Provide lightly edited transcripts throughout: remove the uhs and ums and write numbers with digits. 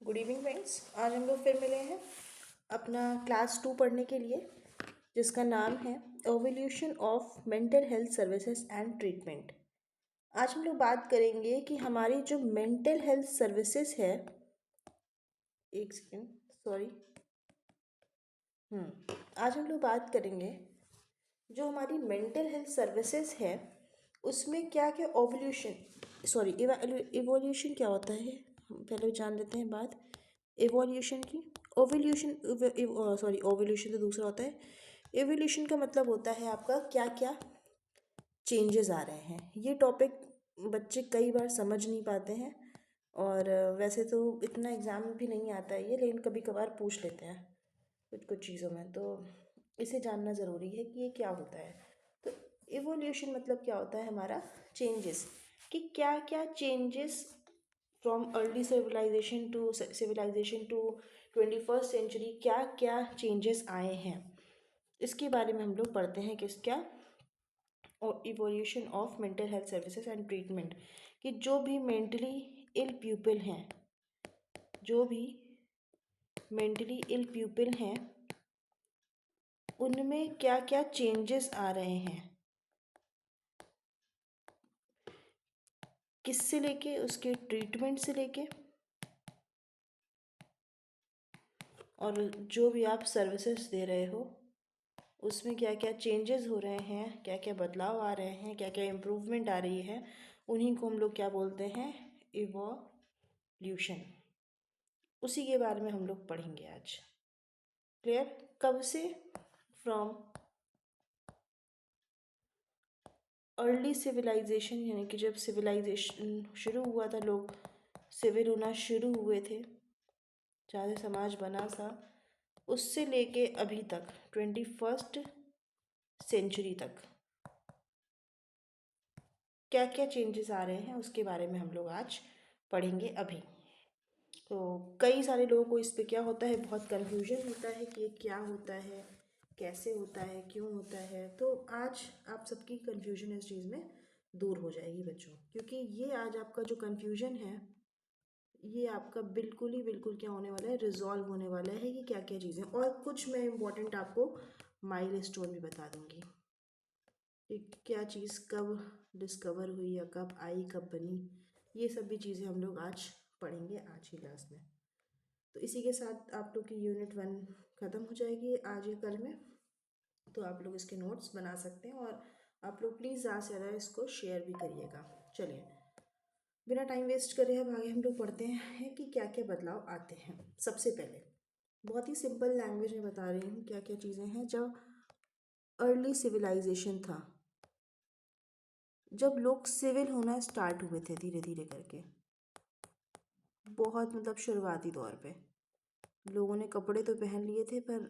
Good evening friends. आज हम लोग फिर मिले हैं अपना क्लास 2 पढ़ने के लिए, जिसका नाम है evolution of mental health services and treatment. आज हम लोग बात करेंगे कि हमारी जो मेंटल हेल्थ सर्विसेज है, एक सेकेंड, सॉरी। आज हम लोग बात करेंगे जो हमारी मेंटल हेल्थ सर्विसेज है उसमें क्या क्या इवोल्यूशन क्या होता है। हम पहले जान लेते हैं बात एवोल्यूशन की। ओवल्यूशन ओवल्यूशन तो दूसरा होता है। एवोल्यूशन का मतलब होता है आपका क्या क्या चेंजेस आ रहे हैं। ये टॉपिक बच्चे कई बार समझ नहीं पाते हैं, और वैसे तो इतना एग्ज़ाम में भी नहीं आता है ये, लेकिन कभी कभार पूछ लेते हैं कुछ कुछ चीज़ों में, तो इसे जानना ज़रूरी है कि ये क्या होता है। तो इवोल्यूशन मतलब क्या होता है हमारा चेंजेस, कि क्या क्या changes from early civilisation to 21st century क्या क्या चेंजेस आए हैं, इसके बारे में हम लोग पढ़ते हैं। किस क्या और evolution of mental health services and treatment, कि जो भी मेंटली इल पीपल हैं, जो भी मेंटली इल पीपल हैं उनमें क्या क्या चेंजेस आ रहे हैं, किससे लेके उसके ट्रीटमेंट से लेके, और जो भी आप सर्विसेज दे रहे हो उसमें क्या क्या चेंजेस हो रहे हैं, क्या क्या बदलाव आ रहे हैं, क्या क्या इम्प्रूवमेंट आ रही है, उन्हीं को हम लोग क्या बोलते हैं, इवोल्यूशन। उसी के बारे में हम लोग पढ़ेंगे आज। क्लियर? कब से? फ्रॉम अर्ली सिविलाइजेशन, यानी कि जब सिविलाइजेशन शुरू हुआ था, लोग सिविल होना शुरू हुए थे, जहाँ से समाज बना था, उससे लेके अभी तक 21st सेंचुरी तक क्या क्या चेंजेस आ रहे हैं उसके बारे में हम लोग आज पढ़ेंगे अभी। तो कई सारे लोगों को इस पे क्या होता है, बहुत कन्फ्यूजन होता है कि ये क्या होता है, कैसे होता है, क्यों होता है। तो आज आप सबकी कन्फ्यूजन इस चीज़ में दूर हो जाएगी बच्चों, क्योंकि ये आज आपका जो कन्फ्यूजन है ये आपका बिल्कुल ही बिल्कुल क्या होने वाला है, रिजॉल्व होने वाला है कि क्या क्या चीज़ें। और कुछ मैं इम्पोर्टेंट आपको माइलस्टोन भी बता दूंगी कि क्या चीज़ कब डिस्कवर हुई या कब आई, कब बनी। ये सब भी चीज़ें हम लोग आज पढ़ेंगे आज की क्लास में। तो इसी के साथ आप लोग की यूनिट 1 ख़त्म हो जाएगी आज या कल में। तो आप लोग इसके नोट्स बना सकते हैं, और आप लोग प्लीज़ ज़्यादा से ज़्यादा इसको शेयर भी करिएगा। चलिए, बिना टाइम वेस्ट करे अब आगे हम लोग पढ़ते हैं कि क्या क्या बदलाव आते हैं। सबसे पहले बहुत ही सिंपल लैंग्वेज में बता रही हूँ क्या क्या चीज़ें हैं। जब अर्ली सिविलाइजेशन था, जब लोग सिविल होना स्टार्ट हुए थे धीरे धीरे करके, बहुत मतलब शुरुआती दौर पे लोगों ने कपड़े तो पहन लिए थे, पर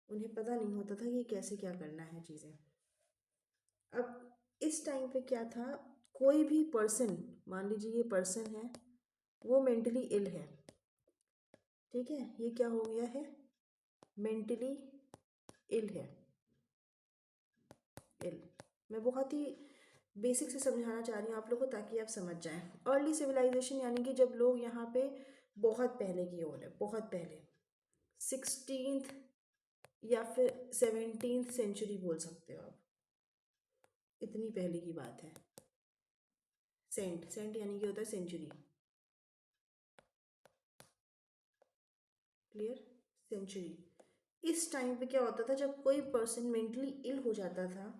उन्हें पता नहीं होता था कि कैसे क्या करना है चीज़ें। अब इस टाइम पे क्या था, कोई भी पर्सन, मान लीजिए ये पर्सन है, वो मेंटली इल है, ठीक है, ये क्या हो गया है, मेंटली इल है। इल, मैं बहुत ही बेसिक से समझाना चाह रही हूँ आप लोगों को, ताकि आप समझ जाएं। अर्ली सिविलाइजेशन यानी कि जब लोग यहाँ पे बहुत पहले की ओर है, बहुत पहले 16th या फिर 17th सेंचुरी बोल सकते हो आप, इतनी पहले की बात है। सेंट सेंट यानी कि होता है सेंचुरी। क्लियर? सेंचुरी। इस टाइम पे क्या होता था, जब कोई पर्सन मेंटली इल हो जाता था,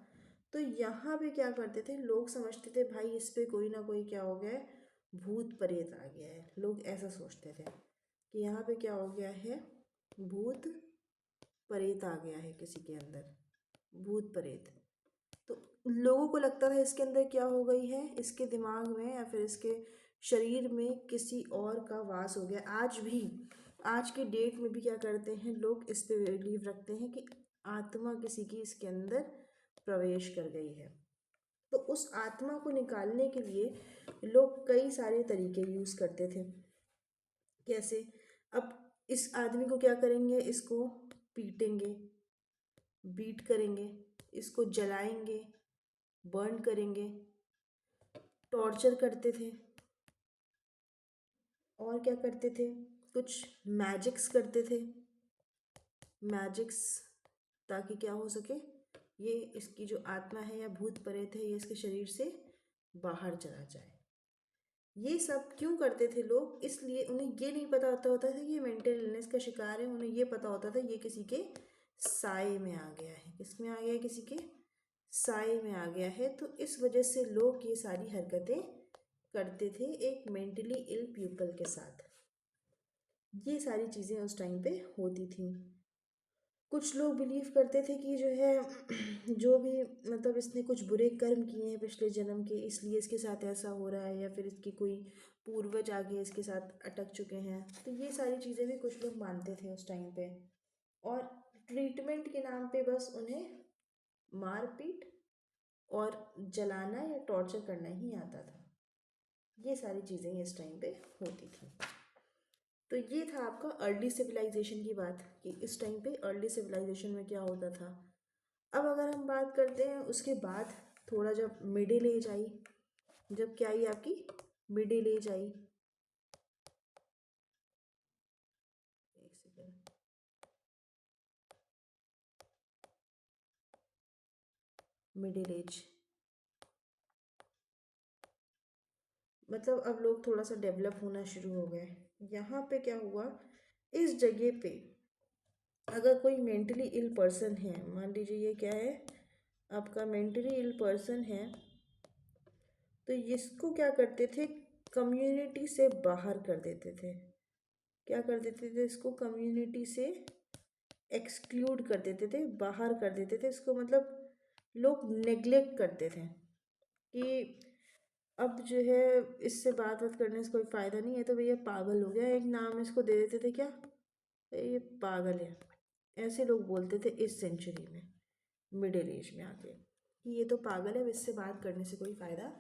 तो यहाँ पे क्या करते थे लोग, समझते थे भाई इस पे कोई ना कोई क्या हो गया है, भूत प्रेत आ गया है। लोग ऐसा सोचते थे कि यहाँ पे क्या हो गया है, भूत प्रेत आ गया है किसी के अंदर, भूत प्रेत। तो लोगों को लगता था इसके अंदर क्या हो गई है, इसके दिमाग में या फिर इसके शरीर में किसी और का वास हो गया। आज भी, आज के डेट में भी क्या करते हैं लोग, इस पे बिलीव रखते हैं कि आत्मा किसी की इसके अंदर प्रवेश कर गई है। तो उस आत्मा को निकालने के लिए लोग कई सारे तरीके यूज़ करते थे। कैसे? अब इस आदमी को क्या करेंगे, इसको पीटेंगे, बीट करेंगे, इसको जलाएंगे, बर्न करेंगे, टॉर्चर करते थे। और क्या करते थे, कुछ मैजिक्स करते थे, मैजिक्स, ताकि क्या हो सके, ये इसकी जो आत्मा है या भूत प्रेत है ये इसके शरीर से बाहर चला जाए। ये सब क्यों करते थे लोग, इसलिए उन्हें ये नहीं पता होता था कि ये मेंटल इलनेस का शिकार है। उन्हें ये पता होता था ये किसी के साए में आ गया है। किस में आ गया है, किसी के साए में आ गया है। तो इस वजह से लोग ये सारी हरकतें करते थे एक मेंटली इल पीपल के साथ। ये सारी चीज़ें उस टाइम पे होती थी। कुछ लोग बिलीव करते थे कि जो है जो भी मतलब इसने कुछ बुरे कर्म किए हैं पिछले जन्म के, इसलिए इसके साथ ऐसा हो रहा है, या फिर इसकी कोई पूर्वज आगे इसके साथ अटक चुके हैं। तो ये सारी चीज़ें भी कुछ लोग मानते थे उस टाइम पे। और ट्रीटमेंट के नाम पे बस उन्हें मारपीट और जलाना या टॉर्चर करना ही आता था। ये सारी चीज़ें इस टाइम पे होती थी। तो ये था आपका अर्ली सिविलाइजेशन की बात, कि इस टाइम पे अर्ली सिविलाइजेशन में क्या होता था। अब अगर हम बात करते हैं उसके बाद, थोड़ा जब मिडिल एज आई, जब क्या आई आपकी मिडिल एज आई, एक सेकेंड, मिडिल एज मतलब अब लोग थोड़ा सा डेवलप होना शुरू हो गए। यहाँ पे क्या हुआ, इस जगह पे अगर कोई मेंटली इल पर्सन है, मान लीजिए ये क्या है आपका मेंटली इल पर्सन है, तो इसको क्या करते थे, कम्युनिटी से बाहर कर देते थे। क्या कर देते थे, इसको कम्युनिटी से एक्सक्लूड कर देते थे, बाहर कर देते थे इसको। मतलब लोग नेग्लेक्ट करते थे कि अब जो है इससे बात करने से कोई फ़ायदा नहीं है, तो भैया पागल हो गया, एक नाम इसको दे देते थे, क्या ये पागल है। ऐसे लोग बोलते थे इस सेंचुरी में, मिडिल एज में आके, कि ये तो पागल है, इससे बात करने से कोई फ़ायदा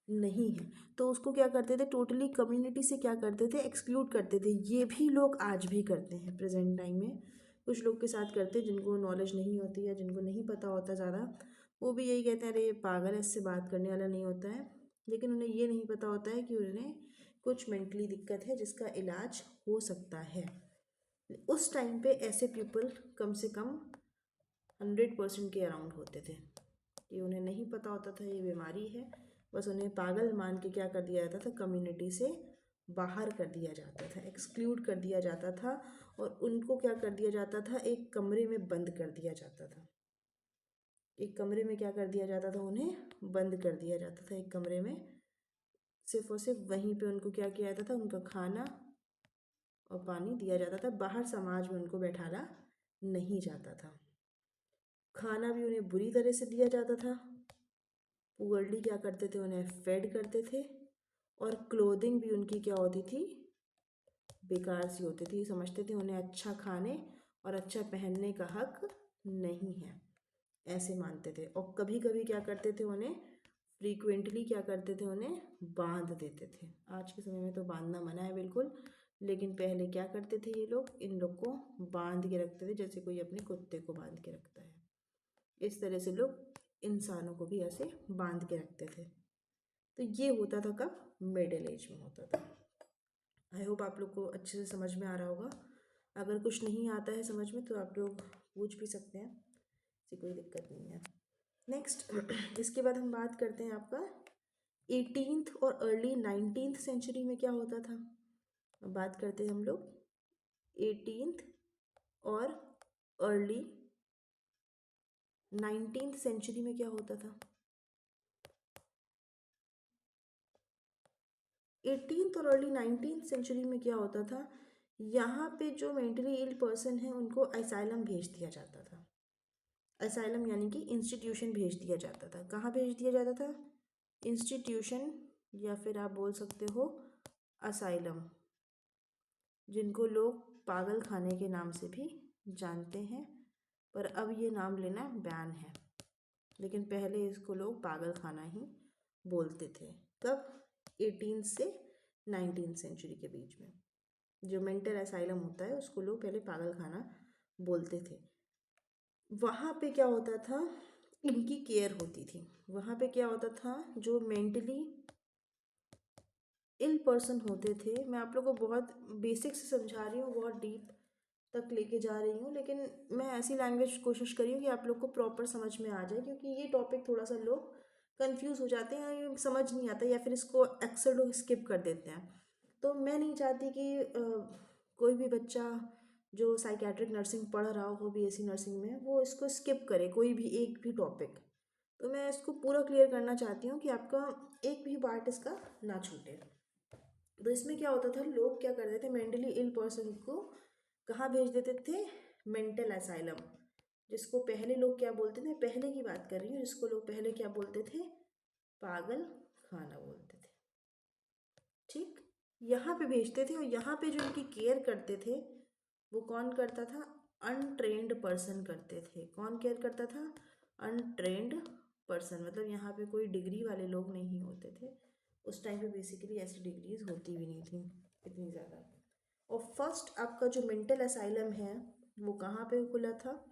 नहीं है। तो उसको क्या करते थे, टोटली कम्युनिटी से क्या करते थे, एक्सक्लूड करते थे। ये भी लोग आज भी करते हैं प्रेजेंट टाइम में। कुछ लोग के साथ करते हैं जिनको नॉलेज नहीं होती या जिनको नहीं पता होता ज़्यादा, वो भी यही कहते हैं अरे ये पागल है, इससे बात करने वाला नहीं होता है। लेकिन उन्हें ये नहीं पता होता है कि उन्हें कुछ मेंटली दिक्कत है जिसका इलाज हो सकता है। उस टाइम पे ऐसे पीपल कम से कम 100% के अराउंड होते थे, कि उन्हें नहीं पता होता था ये बीमारी है, बस उन्हें पागल मान के क्या कर दिया जाता था, कम्युनिटी से बाहर कर दिया जाता था, एक्सक्लूड कर दिया जाता था। और उनको क्या कर दिया जाता था, एक कमरे में बंद कर दिया जाता था। एक कमरे में क्या कर दिया जाता था, उन्हें बंद कर दिया जाता था एक कमरे में। सिर्फ और सिर्फ वहीं पे उनको क्या किया जाता था, उनका खाना और पानी दिया जाता था। बाहर समाज में उनको बैठाना नहीं जाता था। खाना भी उन्हें बुरी तरह से दिया जाता था। पुअरली क्या करते थे, उन्हें फेड करते थे। और क्लोथिंग भी उनकी क्या होती थी, बेकार सी होती थी। समझते थे उन्हें अच्छा खाने और अच्छा पहनने का हक नहीं है, ऐसे मानते थे। और कभी कभी क्या करते थे, उन्हें फ्रीक्वेंटली क्या करते थे, उन्हें बांध देते थे। आज के समय में तो बांधना मना है बिल्कुल, लेकिन पहले क्या करते थे, ये लोग इन लोग को बांध के रखते थे, जैसे कोई अपने कुत्ते को बांध के रखता है। इस तरह से लोग इंसानों को भी ऐसे बांध के रखते थे। तो ये होता था कब, मिडिल एज में होता था। आई होप आप लोग को अच्छे से समझ में आ रहा होगा। अगर कुछ नहीं आता है समझ में तो आप लोग पूछ भी सकते हैं, ऐसी कोई दिक्कत नहीं है। नेक्स्ट इसके बाद हम बात करते हैं आपका 18th और अर्ली 19th सेंचुरी में क्या होता था। अब बात करते हैं हम लोग 18th और अर्ली 19th सेंचुरी में क्या होता था। 18th और अर्ली 19th सेंचुरी में क्या होता था, यहाँ पे जो मेंटली इल पर्सन है उनको असाइलम भेज दिया जाता था। असाइलम यानी कि इंस्टीट्यूशन भेज दिया जाता था। कहाँ भेज दिया जाता था, इंस्टीट्यूशन, या फिर आप बोल सकते हो असाइलम, जिनको लोग पागल खाने के नाम से भी जानते हैं। पर अब ये नाम लेना बैन है, लेकिन पहले इसको लोग पागल खाना ही बोलते थे। कब, 18 से 19 सेंचुरी के बीच में जो मेंटल असाइलम होता है उसको लोग पहले पागल खाना बोलते थे। वहाँ पे क्या होता था, इनकी केयर होती थी। वहाँ पे क्या होता था, जो मेंटली इल पर्सन होते थे, मैं आप लोगों को बहुत बेसिक से समझा रही हूँ, बहुत डीप तक लेके जा रही हूँ, लेकिन मैं ऐसी लैंग्वेज कोशिश करी हूँ कि आप लोग को प्रॉपर समझ में आ जाए, क्योंकि ये टॉपिक थोड़ा सा लोग कंफ्यूज हो जाते हैं, ये समझ नहीं आता या फिर इसको अक्सर लोग स्किप कर देते हैं। तो मैं नहीं चाहती कि कोई भी बच्चा जो साइकेट्रिक नर्सिंग पढ़ रहा हो बीएससी नर्सिंग में, वो इसको स्किप करे कोई भी एक भी टॉपिक। तो मैं इसको पूरा क्लियर करना चाहती हूँ कि आपका एक भी पार्ट इसका ना छूटे। तो इसमें क्या होता था, लोग क्या करते थे, मेंटली इल पर्सन को कहाँ भेज देते थे, मेंटल असाइलम, जिसको पहले लोग क्या बोलते थे, पहले की बात कर रही हूँ, जिसको लोग पहले क्या बोलते थे, पागल खाना बोलते थे। ठीक, यहाँ पे भेजते थे, और यहाँ पे जो इनकी केयर करते थे वो कौन करता था, अनट्रेंड पर्सन करते थे। कौन केयर करता था, अनट्रेंड पर्सन, मतलब यहाँ पे कोई डिग्री वाले लोग नहीं होते थे। उस टाइम पे बेसिकली ऐसी डिग्रीज होती भी नहीं थी इतनी ज़्यादा। और फर्स्ट आपका जो मेंटल असाइलम है वो कहाँ पे खुला था,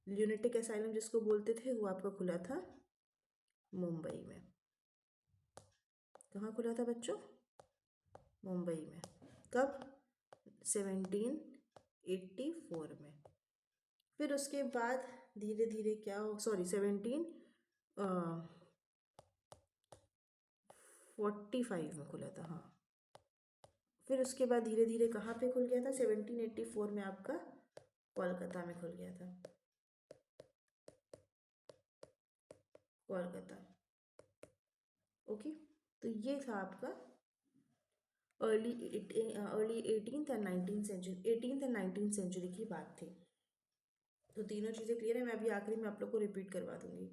ल्यूनेटिक असाइलम जिसको बोलते थे, वो आपका खुला था मुंबई में। कहाँ खुला था बच्चों, मुंबई में। कब, 1784 में। फिर उसके बाद धीरे धीरे क्या हो, सॉरी 1745 में खुला था, हाँ। फिर उसके बाद धीरे धीरे कहाँ पे खुल गया था, 1784 में आपका कोलकाता में खुल गया था, कोलकाता। ओके, तो ये था आपका early 18th and 19th century, 18th and 19th century की बात थी। तो तीनों चीज़ें क्लियर है। मैं अभी आखिरी में आप लोग को रिपीट करवा दूंगी,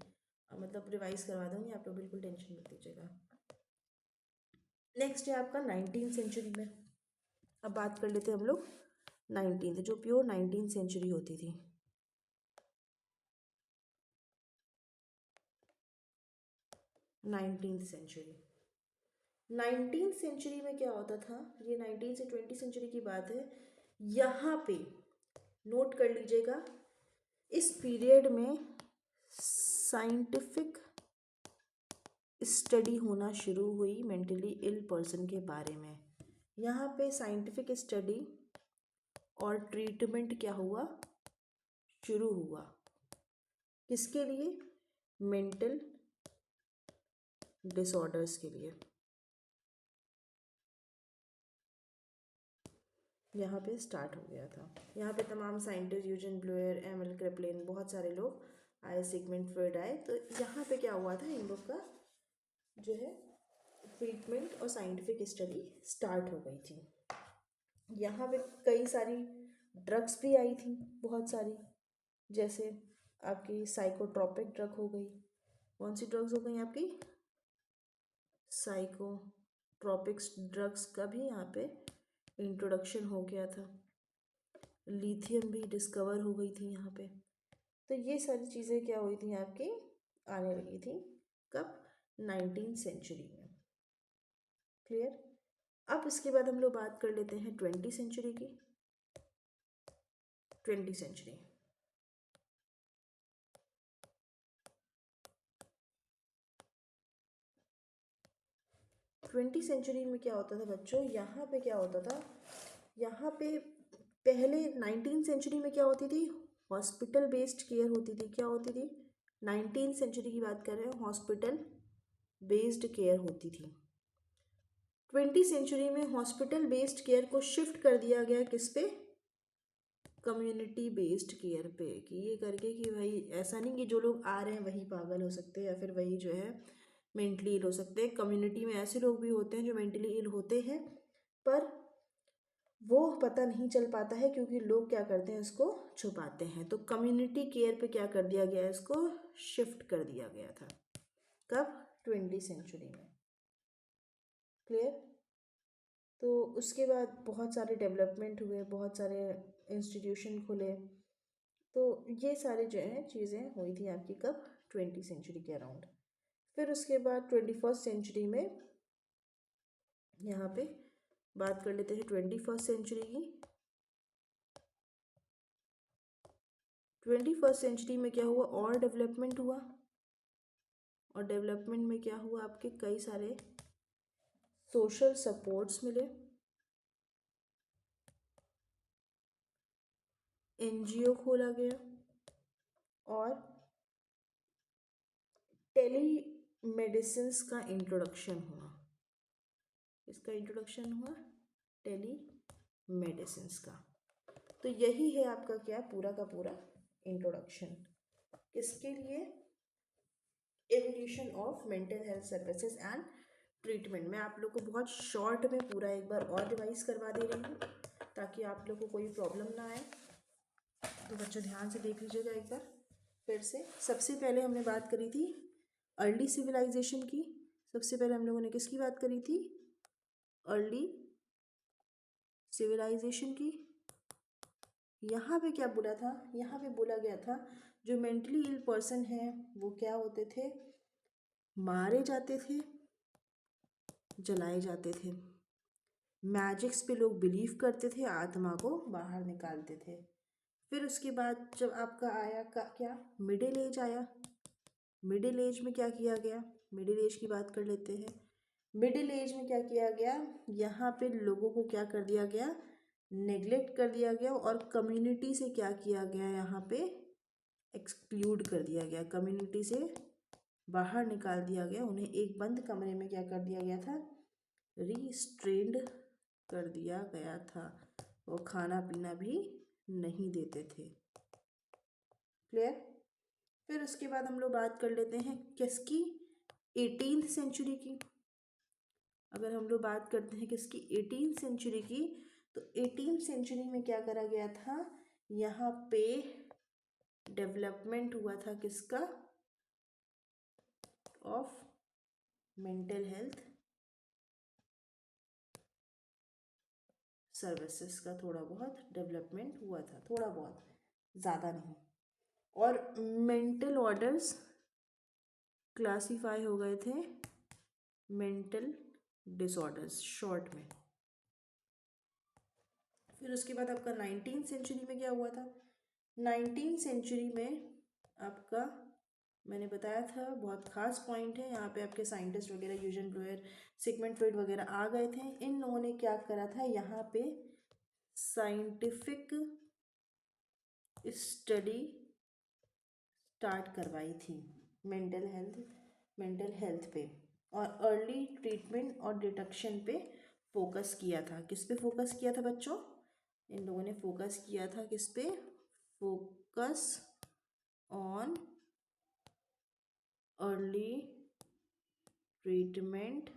मतलब रिवाइज करवा दूंगी, आप लोग बिल्कुल टेंशन मत लीजिएगा। नेक्स्ट है आपका 19th सेंचुरी में। अब बात कर लेते हैं हम लोग 19th, जो प्योर 19th सेंचुरी होती थी। 19th सेंचुरी, 19th सेंचुरी में क्या होता था, ये 19 से 20 सेंचुरी की बात है। यहाँ पे नोट कर लीजिएगा, इस पीरियड में साइंटिफिक स्टडी होना शुरू हुई मेंटली इल पर्सन के बारे में। यहाँ पे साइंटिफिक स्टडी और ट्रीटमेंट क्या हुआ, शुरू हुआ। किसके लिए, मेंटल डिसऑर्डर्स के लिए। यहाँ पे स्टार्ट हो गया था। यहाँ पे तमाम साइंटिस्ट, यूजन ब्लोयर, एमएल क्रेपलिन, बहुत सारे लोग आए, सिगमंड फ्रॉइड आए। तो यहाँ पे क्या हुआ था, इन लोग का जो है ट्रीटमेंट और साइंटिफिक स्टडी स्टार्ट हो गई थी। यहाँ पे कई सारी ड्रग्स भी आई थी, बहुत सारी, जैसे आपकी साइकोट्रोपिक ड्रग हो गई। कौन सी ड्रग्स हो गई आपकी, साइकोट्रोपिक्स ड्रग्स का भी यहाँ पे इंट्रोडक्शन हो गया था। लिथियम भी डिस्कवर हो गई थी यहाँ पे। तो ये सारी चीज़ें क्या हुई थी आपकी, आने लगी थी। कब, 19th सेंचुरी में। क्लियर। अब इसके बाद हम लोग बात कर लेते हैं 20th सेंचुरी की। 20th सेंचुरी, 20th सेंचुरी में क्या होता था बच्चों, यहाँ पे क्या होता था, यहाँ पे पहले 19th सेंचुरी में क्या होती थी, हॉस्पिटल बेस्ड केयर होती थी। क्या होती थी, 19th सेंचुरी की बात कर रहे हैं, हॉस्पिटल बेस्ड केयर होती थी। 20th सेंचुरी में हॉस्पिटल बेस्ड केयर को शिफ्ट कर दिया गया किस पे, कम्युनिटी बेस्ड केयर पे। कि ये करके कि भाई ऐसा नहीं कि जो लोग आ रहे हैं वही पागल हो सकते हैं या फिर वही जो है मेंटली इल हो सकते हैं। कम्युनिटी में ऐसे लोग भी होते हैं जो मेंटली इल होते हैं, पर वो पता नहीं चल पाता है क्योंकि लोग क्या करते हैं, इसको छुपाते हैं। तो कम्युनिटी केयर पे क्या कर दिया गया, इसको शिफ्ट कर दिया गया था। कब, 20th सेंचुरी में। क्लियर। तो उसके बाद बहुत सारे डेवलपमेंट हुए, बहुत सारे इंस्टीट्यूशन खुले। तो ये सारे जो हैं चीज़ें हुई थी आपकी कब, 20th सेंचुरी के अराउंड। फिर उसके बाद 21st सेंचुरी में यहाँ पे बात कर लेते हैं 21st सेंचुरी की। 21st सेंचुरी में क्या हुआ, और डेवलपमेंट हुआ। और डेवलपमेंट में क्या हुआ, आपके कई सारे सोशल सपोर्ट्स मिले, एनजीओ खोला गया और टेली मेडिसिन का इंट्रोडक्शन हुआ। इसका इंट्रोडक्शन हुआ टेली मेडिसिन का। तो यही है आपका क्या पूरा का पूरा इंट्रोडक्शन किसके लिए, evolution of mental health services and treatment. मैं आप लोग को बहुत शॉर्ट में पूरा एक बार और रिवाइज करवा दे रही हूँ ताकि आप लोग को कोई प्रॉब्लम ना आए। तो बच्चों ध्यान से देख लीजिएगा एक बार फिर से। सबसे पहले हमने बात करी थी अर्ली सिविलाइजेशन की। सबसे पहले हम लोगों ने किसकी बात करी थी, अर्ली सिविलाइजेशन की। यहाँ पे क्या बोला था, यहाँ पे बोला गया था जो मेंटली इल पर्सन है वो क्या होते थे, मारे जाते थे, जलाए जाते थे। मैजिक्स पे लोग बिलीव करते थे, आत्मा को बाहर निकालते थे। फिर उसके बाद जब आपका आया क्या, मिडिल एज आया। मिडिल एज में क्या किया गया, मिडिल एज की बात कर लेते हैं। मिडिल एज में क्या किया गया, यहाँ पे लोगों को क्या कर दिया गया, नेग्लेक्ट कर दिया गया और कम्युनिटी से क्या किया गया, यहाँ पे एक्सक्लूड कर दिया गया, कम्युनिटी से बाहर निकाल दिया गया। उन्हें एक बंद कमरे में क्या कर दिया गया था, रिस्ट्रेन्ड कर दिया गया था। वो खाना पीना भी नहीं देते थे। क्लियर। फिर उसके बाद हम लोग बात कर लेते हैं किसकी, 18th सेंचुरी की। अगर हम लोग बात करते हैं किसकी, 18th सेंचुरी की, तो 18th सेंचुरी में क्या करा गया था, यहाँ पे डेवलपमेंट हुआ था किसका, ऑफ मेंटल हेल्थ सर्विसेज का। थोड़ा बहुत डेवलपमेंट हुआ था, थोड़ा बहुत, ज़्यादा नहीं। और मेंटल ऑर्डर्स क्लासीफाई हो गए थे, मेंटल डिसऑर्डर्स शॉर्ट में। फिर उसके बाद आपका 19th सेंचुरी में क्या हुआ था, 19th सेंचुरी में आपका मैंने बताया था बहुत खास पॉइंट है, यहाँ पे आपके साइंटिस्ट वगैरह यूजन ब्लोयर, सिगमंड फ्रॉइड वगैरह आ गए थे। इन लोगों ने क्या करा था, यहाँ पे साइंटिफिक स्टडी स्टार्ट करवाई थी मेंटल हेल्थ पे, और अर्ली ट्रीटमेंट और डिटेक्शन पे फोकस किया था। किस पे फोकस किया था बच्चों, इन लोगों ने फोकस किया था किस पे, focus on early treatment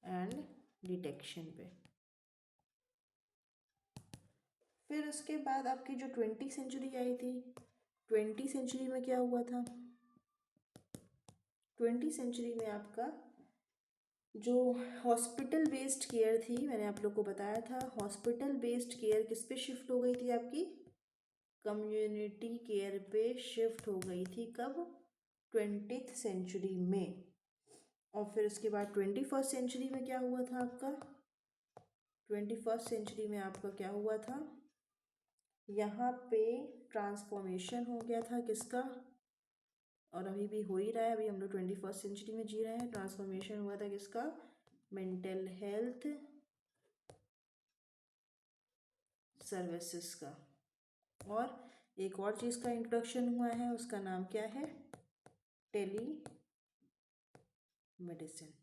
and detection पे। फिर उसके बाद आपकी जो 20 सेंचुरी आई थी, 20 सेंचुरी में क्या हुआ था, 20 सेंचुरी में आपका जो हॉस्पिटल बेस्ड केयर थी, मैंने आप लोग को बताया था हॉस्पिटल बेस्ड केयर किस पे शिफ्ट हो गई थी, आपकी कम्युनिटी केयर पे शिफ्ट हो गई थी। कब, 20th सेंचुरी में। और फिर उसके बाद 21st सेंचुरी में क्या हुआ था आपका, 21st सेंचुरी में आपका क्या हुआ था, यहाँ पे ट्रांसफॉर्मेशन हो गया था किसका, और अभी भी हो ही रहा है, अभी हम लोग 21st सेंचुरी में जी रहे हैं। ट्रांसफॉर्मेशन हुआ था किसका, मेंटल हेल्थ सर्विसेज का। और एक और चीज़ का इंट्रोडक्शन हुआ है, उसका नाम क्या है, टेली मेडिसिन।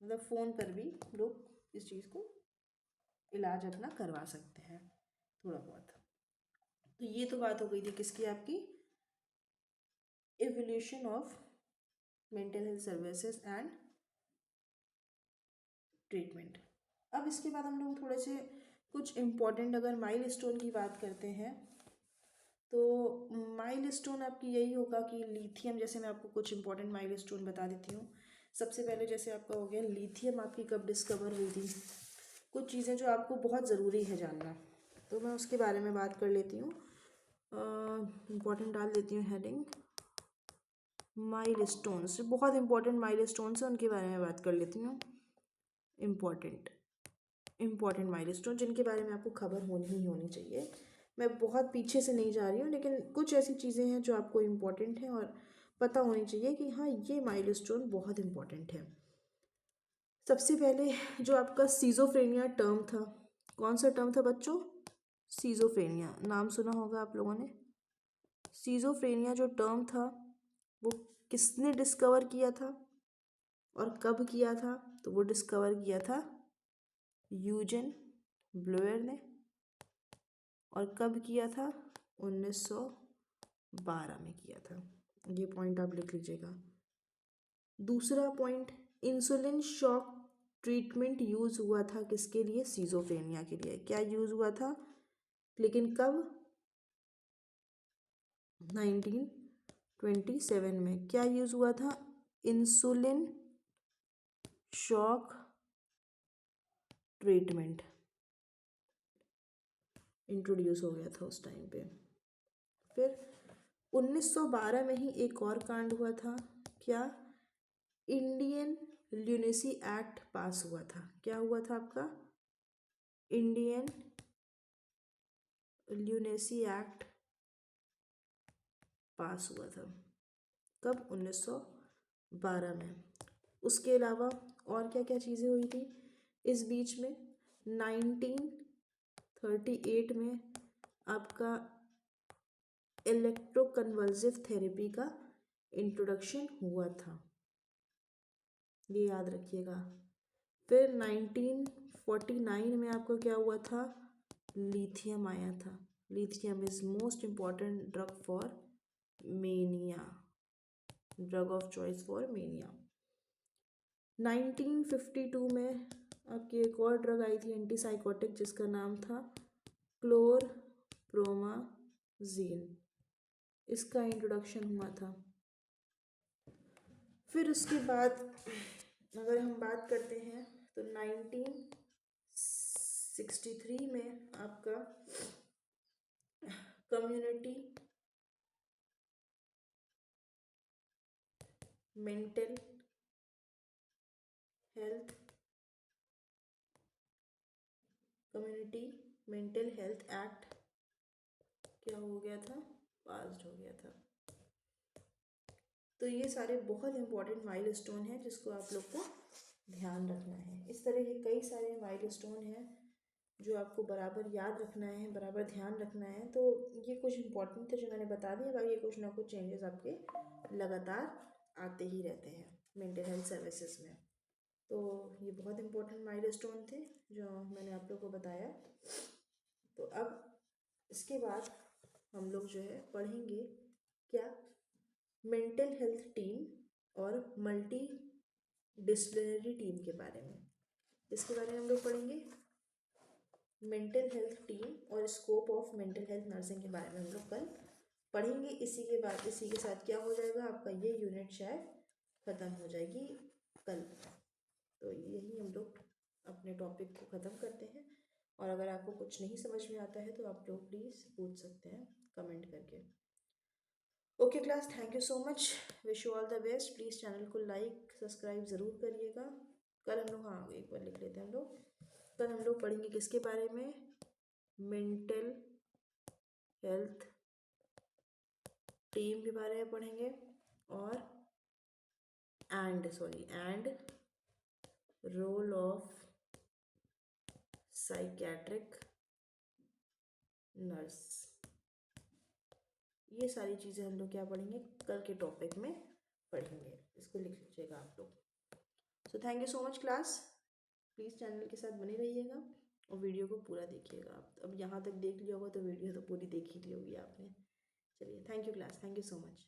मतलब फ़ोन पर भी लोग इस चीज़ को इलाज अपना करवा सकते हैं थोड़ा बहुत। तो ये तो बात हो गई थी किसकी, आपकी evolution of mental health services and treatment. अब इसके बाद हम लोग थोड़े से कुछ इम्पॉर्टेंट अगर माइलस्टोन की बात करते हैं, तो माइलस्टोन आपकी यही होगा कि लिथियम, जैसे मैं आपको कुछ इंपॉर्टेंट माइलस्टोन बता देती हूँ। सबसे पहले जैसे आपका हो गया लिथियम, आपकी कब डिस्कवर हुई थी, कुछ चीज़ें जो आपको बहुत ज़रूरी है जानना, तो मैं उसके बारे में बात कर लेती हूँ। इम्पॉर्टेंट डाल देती हूँ हेडिंग, माइलस्टोन्स, बहुत इंपॉर्टेंट माइलस्टोन्स हैं, उनके बारे में बात कर लेती हूँ। इम्पॉर्टेंट माइलस्टोन जिनके बारे में आपको खबर होनी ही होनी चाहिए। मैं बहुत पीछे से नहीं जा रही हूँ, लेकिन कुछ ऐसी चीज़ें हैं जो आपको इम्पॉर्टेंट हैं और पता होनी चाहिए कि हाँ ये माइलस्टोन बहुत इम्पॉर्टेंट है। सबसे पहले जो आपका सीजोफ्रेनिया टर्म था, कौन सा टर्म था बच्चों? सीजोफ्रेनिया, नाम सुना होगा आप लोगों ने। सीजोफ्रेनिया जो टर्म था वो किसने डिस्कवर किया था और कब किया था? तो वो डिस्कवर किया था यूजेन ब्लोयर ने। और कब किया था? 1912 में किया था। ये पॉइंट आप लिख लीजिएगा। दूसरा point, insulin shock treatment use हुआ था किसके लिए? सीजोफ्रेनिया के लिए। क्या यूज हुआ था? लेकिन कब? 1927 में। क्या यूज हुआ था? इंसुलिन शॉक ट्रीटमेंट इंट्रोड्यूस हो गया था उस टाइम पे। फिर 1912 में ही एक और कांड हुआ था। क्या? इंडियन ल्यूनेसी एक्ट पास हुआ था। क्या हुआ था आपका? इंडियन ल्यूनेसी एक्ट पास हुआ था। कब? 1912 में। उसके अलावा और क्या क्या चीज़ें हुई थी इस बीच में? 1938 में आपका इलेक्ट्रोकन्वल्सिव थेरेपी का इंट्रोडक्शन हुआ था, ये याद रखिएगा। फिर 1949 में आपका क्या हुआ था? लिथियम आया था। Lithium is most important drug for mania, drug of choice for mania. 1952 में आपकी एक और ड्रग आई थी एंटीसाइकोटिक, जिसका नाम था क्लोरप्रोमाजीन। इसका इंट्रोडक्शन हुआ था। फिर उसके बाद अगर हम बात करते हैं तो 1963 में आपका community mental health community mental health act क्या हो गया था? पास्ड हो गया था। तो ये सारे बहुत इंपॉर्टेंट माइलस्टोन हैं जिसको आप लोग को ध्यान रखना है। इस तरह के कई सारे माइलस्टोन हैं जो आपको बराबर याद रखना है, बराबर ध्यान रखना है। तो ये कुछ इंपॉर्टेंट थे जो मैंने बता दिए, बाकी कुछ ना कुछ चेंजेस आपके लगातार आते ही रहते हैं मेंटल हेल्थ सर्विसेज में। तो ये बहुत इंपॉर्टेंट माइलस्टोन थे जो मैंने आप लोग को बताया। तो अब इसके बाद हम लोग जो है पढ़ेंगे क्या? मेंटल हेल्थ टीम और मल्टी डिसिप्लिनरी टीम के बारे में। इसके बारे में हम लोग पढ़ेंगे। मेंटल हेल्थ टीम और scope of mental health nursing के बारे में हम लोग कल पढ़ेंगे। इसी के बाद इसी के साथ क्या हो जाएगा, आपका ये यूनिट शायद ख़त्म हो जाएगी कल। तो यही हम लोग अपने टॉपिक को ख़त्म करते हैं। और अगर आपको कुछ नहीं समझ में आता है तो आप लोग प्लीज़ पूछ सकते हैं कमेंट करके। Okay class, thank you so much, wish you all the best. Please channel को लाइक सब्सक्राइब ज़रूर करिएगा। कल हम लोग, हाँ एक बार लिख लेते हैं हम लोग, कल हम लोग पढ़ेंगे किसके बारे में? मेंटल हेल्थ टीम के बारे में पढ़ेंगे और and role of psychiatric nurse. ये सारी चीज़ें हम लोग क्या पढ़ेंगे कल के टॉपिक में पढ़ेंगे। इसको लिख लीजिएगा आप लोग। So thank you so much class, please channel के साथ बने रहिएगा और वीडियो को पूरा देखिएगा। आप अब यहाँ तक देख लिया होगा तो वीडियो तो पूरी देख ही ली होगी आपने। चलिए, thank you class, thank you so much.